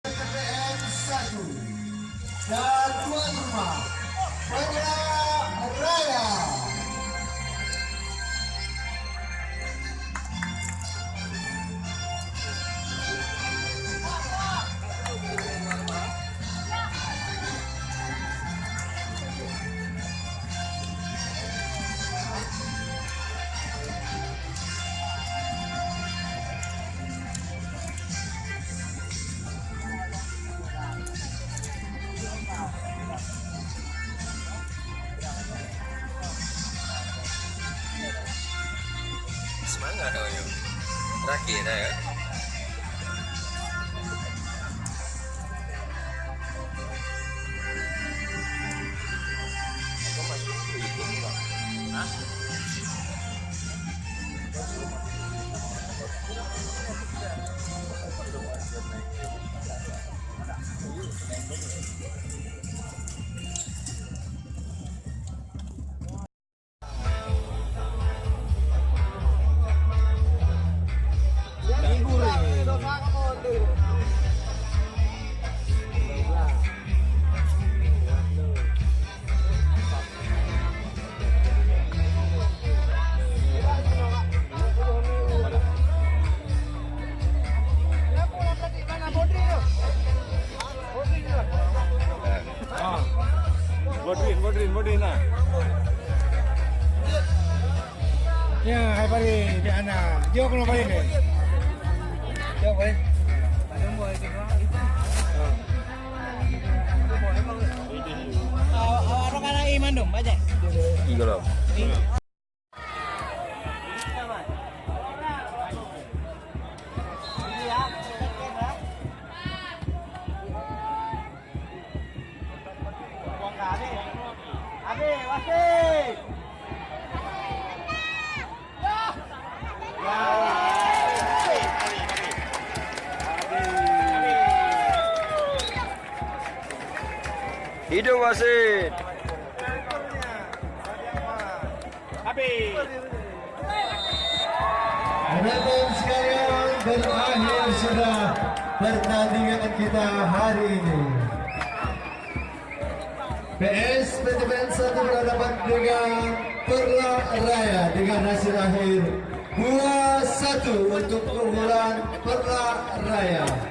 PTPN 1 dan tuan rumah Perla Raya. Semangat dong yuk. Terakhir dah ya. Bodrin lah. Ya, hai pari di ana. Dia kalau pari ni. Dia pari. Orang anak iman dong, baca. Tiga lah. Hidup wasit. Habis. Teman-teman sekalian, berakhir sudah pertandingan kita hari ini. PS PTPN 1 berhadapan dengan Perla Raya dengan hasil akhir 2-1 untuk keunggulan Perla Raya.